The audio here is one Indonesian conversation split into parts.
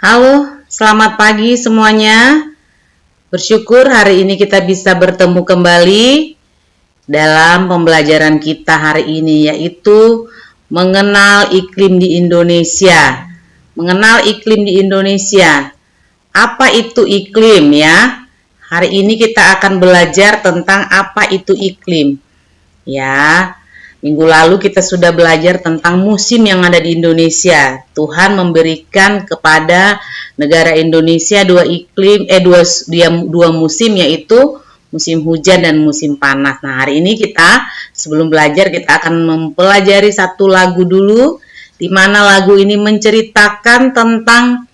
Halo, selamat pagi semuanya. Bersyukur hari ini kita bisa bertemu kembali dalam pembelajaran kita hari ini, yaitu mengenal iklim di Indonesia. Mengenal iklim di Indonesia. Apa itu iklim ya? Hari ini kita akan belajar tentang apa itu iklim. Ya, minggu lalu kita sudah belajar tentang musim yang ada di Indonesia. Tuhan memberikan kepada negara Indonesia dua musim, yaitu musim hujan dan musim panas. Nah, hari ini kita sebelum belajar kita akan mempelajari satu lagu dulu, di mana lagu ini menceritakan tentang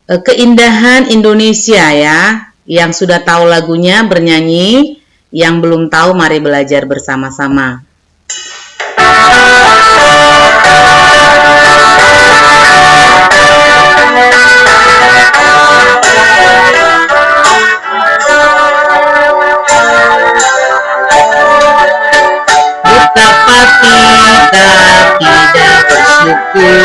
keindahan Indonesia ya. Yang sudah tahu lagunya bernyanyi, yang belum tahu mari belajar bersama-sama. Betapa kita tidak bersyukur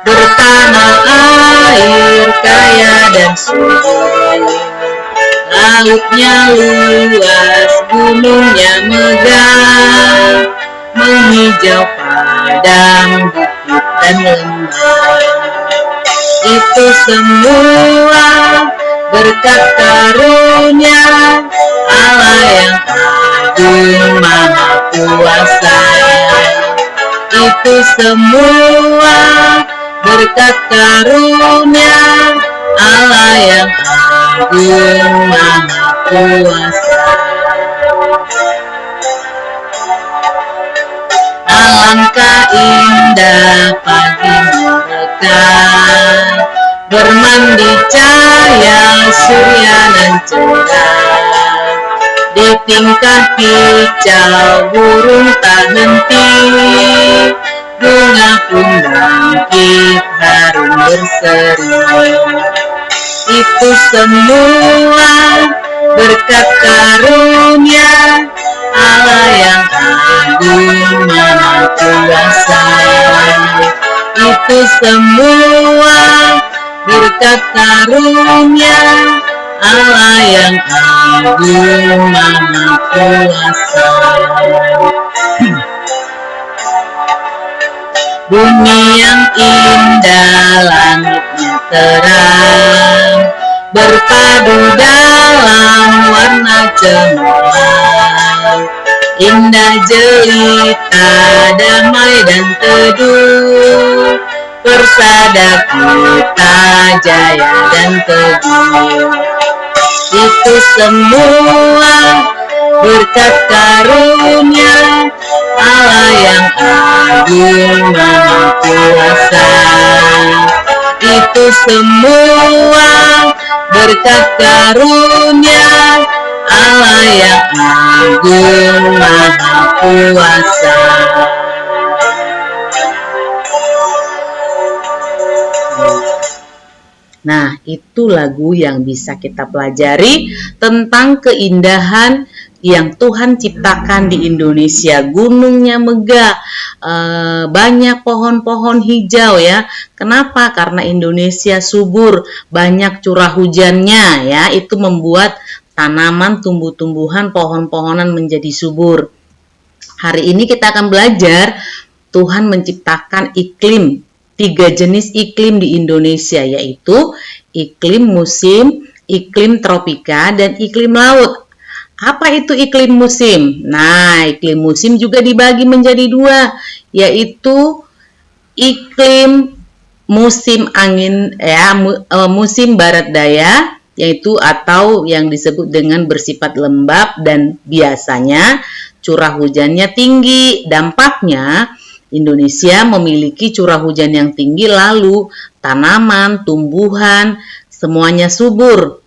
bertanah air kaya dan subur. Lautnya luas, gunungnya megah, menghijau padang bukit dan lembah. Itu semua berkat karunia Allah yang agung maha kuasa. Itu semua berkat karunia Allah yang agung maha kuasa. Alangkah indah pagi mereka bermandi cahaya surya dan cerah. Di tingkah hijau burung tak henti, bunga pun bangkit harum berseri. Itu semua berkat karunia Allah yang agung maha kuasa. Itu semua berkat karunia Allah yang agung maha kuasa. Bumi yang indah, langitnya terang, berpadu dalam warna cemerlang. Indah jelita, damai dan teduh, persada kita jaya dan teguh. Itu semua berkat karunia Allah yang agung maha kuasa. Itu semua berkat karunia Allah yang agung maha kuasa. Nah, itu lagu yang bisa kita pelajari tentang keindahan yang Tuhan ciptakan di Indonesia. Gunungnya megah, banyak pohon-pohon hijau ya. Kenapa? Karena Indonesia subur, banyak curah hujannya ya. Itu membuat tanaman, tumbuh-tumbuhan, pohon-pohonan menjadi subur. Hari ini kita akan belajar Tuhan menciptakan iklim. 3 jenis iklim di Indonesia, yaitu iklim musim, iklim tropika, dan iklim laut. Apa itu iklim musim? Nah, iklim musim juga dibagi menjadi 2, yaitu iklim musim angin musim barat daya, yaitu atau yang disebut dengan bersifat lembab dan biasanya curah hujannya tinggi. Dampaknya Indonesia memiliki curah hujan yang tinggi, lalu tanaman, tumbuhan, semuanya subur.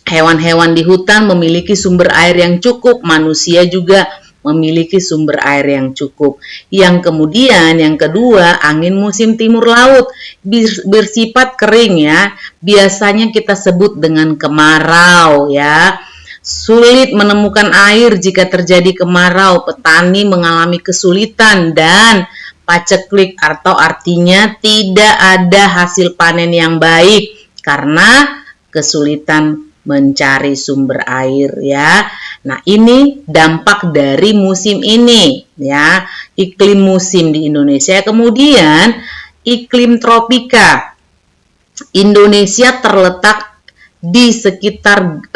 Hewan-hewan di hutan memiliki sumber air yang cukup, manusia juga memiliki sumber air yang cukup. Yang kemudian, yang kedua, angin musim timur laut bersifat kering ya. Biasanya kita sebut dengan kemarau ya. Sulit menemukan air jika terjadi kemarau, petani mengalami kesulitan dan paceklik atau artinya tidak ada hasil panen yang baik karena kesulitan mencari sumber air ya. Nah, ini dampak dari musim ini ya, iklim musim di Indonesia. Kemudian iklim tropika. Indonesia terletak di sekitar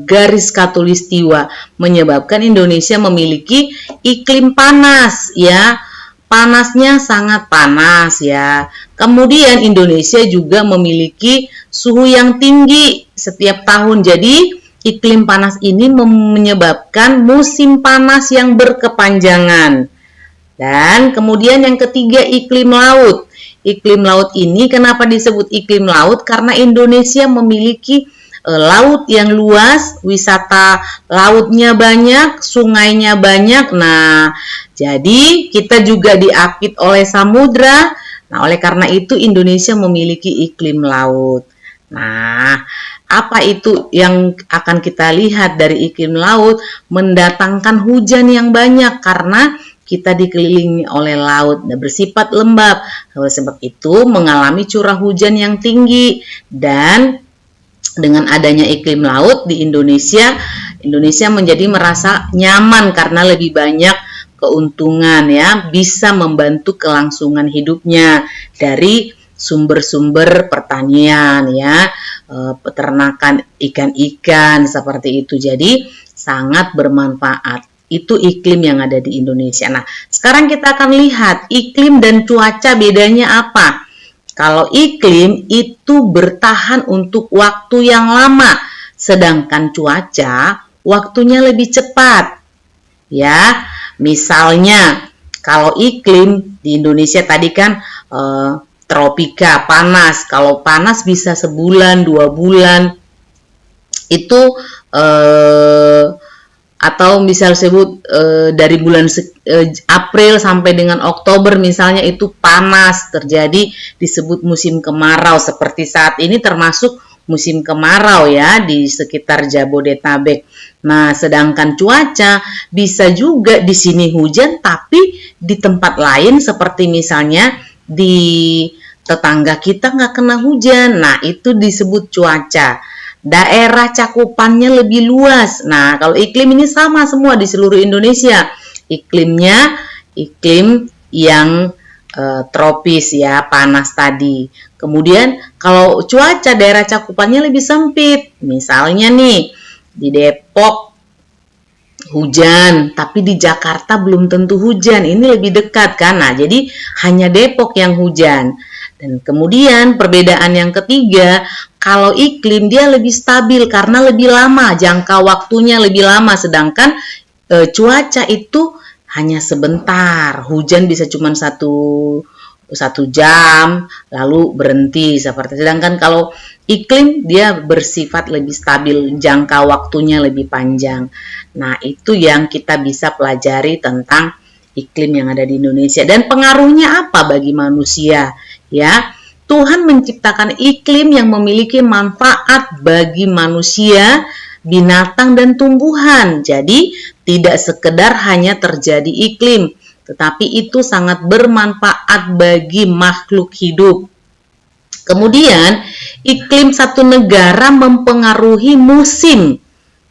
garis khatulistiwa, menyebabkan Indonesia memiliki iklim panas ya. Panasnya sangat panas ya. Kemudian Indonesia juga memiliki suhu yang tinggi setiap tahun. Jadi iklim panas ini menyebabkan musim panas yang berkepanjangan. Dan kemudian yang ketiga, iklim laut. Iklim laut ini kenapa disebut iklim laut? Karena Indonesia memiliki laut yang luas, wisata lautnya banyak, sungainya banyak. Nah, jadi kita juga diapit oleh samudra. Nah, oleh karena itu Indonesia memiliki iklim laut. Nah, apa itu yang akan kita lihat dari iklim laut? Mendatangkan hujan yang banyak karena kita dikelilingi oleh laut dan bersifat lembab. Oleh sebab itu mengalami curah hujan yang tinggi, dan dengan adanya iklim laut di Indonesia menjadi merasa nyaman karena lebih banyak keuntungan ya, bisa membantu kelangsungan hidupnya dari sumber-sumber pertanian ya, peternakan ikan-ikan seperti itu. Jadi sangat bermanfaat. Itu iklim yang ada di Indonesia. Nah, sekarang kita akan lihat iklim dan cuaca bedanya apa. Kalau iklim itu bertahan untuk waktu yang lama, sedangkan cuaca waktunya lebih cepat. Ya, misalnya kalau iklim di Indonesia tadi kan tropika, panas. Kalau panas bisa sebulan, 2 bulan. Itu atau misal sebut dari bulan April sampai dengan Oktober misalnya itu panas terjadi, disebut musim kemarau. Seperti saat ini termasuk musim kemarau ya di sekitar Jabodetabek. Nah, sedangkan cuaca bisa juga di sini hujan, tapi di tempat lain seperti misalnya di tetangga kita nggak kena hujan. Nah, itu disebut cuaca. Daerah cakupannya lebih luas. Nah, kalau iklim ini sama semua di seluruh Indonesia. Iklimnya iklim yang tropis ya, panas tadi. Kemudian kalau cuaca daerah cakupannya lebih sempit. Misalnya nih, di Depok hujan, tapi di Jakarta belum tentu hujan. Ini lebih dekat kan? Nah, jadi hanya Depok yang hujan. Dan kemudian perbedaan yang ketiga, kalau iklim dia lebih stabil karena lebih lama, jangka waktunya lebih lama, sedangkan cuaca itu hanya sebentar, hujan bisa cuma satu jam lalu berhenti seperti. Sedangkan kalau iklim dia bersifat lebih stabil, jangka waktunya lebih panjang. Nah, itu yang kita bisa pelajari tentang iklim yang ada di Indonesia dan pengaruhnya apa bagi manusia. Ya, Tuhan menciptakan iklim yang memiliki manfaat bagi manusia, binatang, dan tumbuhan. Jadi, tidak sekedar hanya terjadi iklim, tetapi itu sangat bermanfaat bagi makhluk hidup. Kemudian, iklim satu negara mempengaruhi musim.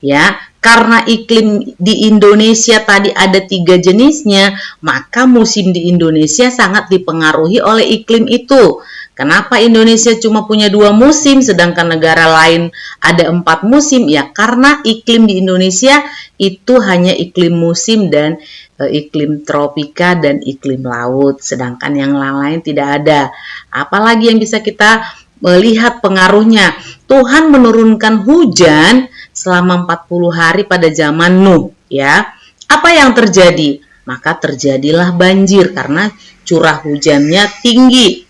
Ya, karena iklim di Indonesia tadi ada 3 jenisnya, maka musim di Indonesia sangat dipengaruhi oleh iklim itu. Kenapa Indonesia cuma punya 2 musim, sedangkan negara lain ada 4 musim? Ya, karena iklim di Indonesia itu hanya iklim musim dan iklim tropika dan iklim laut, sedangkan yang lain tidak ada. Apalagi yang bisa kita melihat pengaruhnya? Tuhan menurunkan hujan selama 40 hari pada zaman Nuh ya. Apa yang terjadi? Maka terjadilah banjir karena curah hujannya tinggi.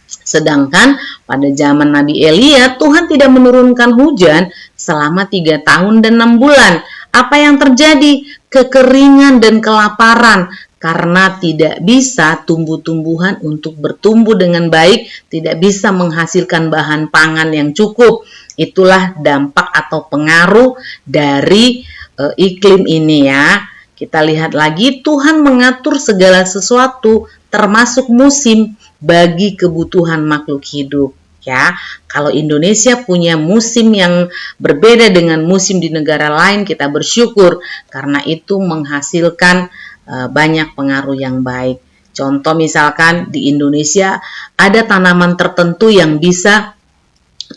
Sedangkan pada zaman Nabi Elia, Tuhan tidak menurunkan hujan selama 3 tahun dan 6 bulan. Apa yang terjadi? Kekeringan dan kelaparan karena tidak bisa tumbuh-tumbuhan untuk bertumbuh dengan baik, tidak bisa menghasilkan bahan pangan yang cukup. Itulah dampak atau pengaruh dari iklim ini ya. Kita lihat lagi, Tuhan mengatur segala sesuatu termasuk musim bagi kebutuhan makhluk hidup. Ya, kalau Indonesia punya musim yang berbeda dengan musim di negara lain, kita bersyukur karena itu menghasilkan banyak pengaruh yang baik. Contoh misalkan di Indonesia ada tanaman tertentu yang bisa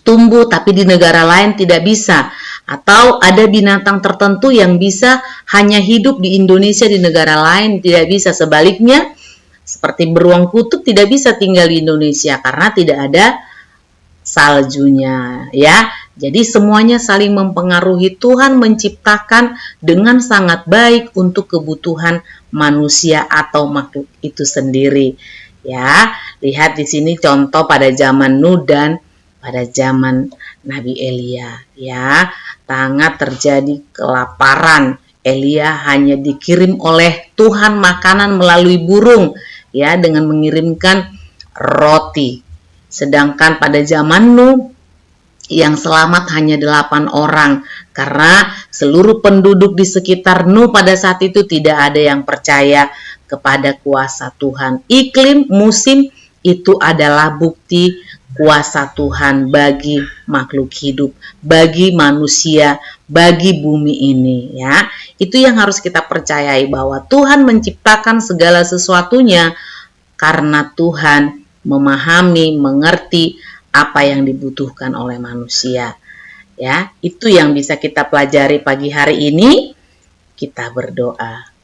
tumbuh tapi di negara lain tidak bisa, atau ada binatang tertentu yang bisa hanya hidup di Indonesia, di negara lain tidak bisa. Sebaliknya, seperti beruang kutub tidak bisa tinggal di Indonesia karena tidak ada saljunya, ya. Jadi semuanya saling mempengaruhi. Tuhan menciptakan dengan sangat baik untuk kebutuhan manusia atau makhluk itu sendiri. Ya, lihat di sini contoh pada zaman Nuh dan pada zaman Nabi Elia, ya. Sangat terjadi kelaparan. Elia hanya dikirim oleh Tuhan makanan melalui burung, ya, dengan mengirimkan roti. Sedangkan pada zaman Nuh yang selamat hanya 8 orang karena seluruh penduduk di sekitar Nuh pada saat itu tidak ada yang percaya kepada kuasa Tuhan. Iklim, musim itu adalah bukti kuasa Tuhan bagi makhluk hidup, bagi manusia, bagi bumi ini, ya. Itu yang harus kita percayai, bahwa Tuhan menciptakan segala sesuatunya karena Tuhan memahami, mengerti apa yang dibutuhkan oleh manusia. Ya, itu yang bisa kita pelajari pagi hari ini. Kita berdoa.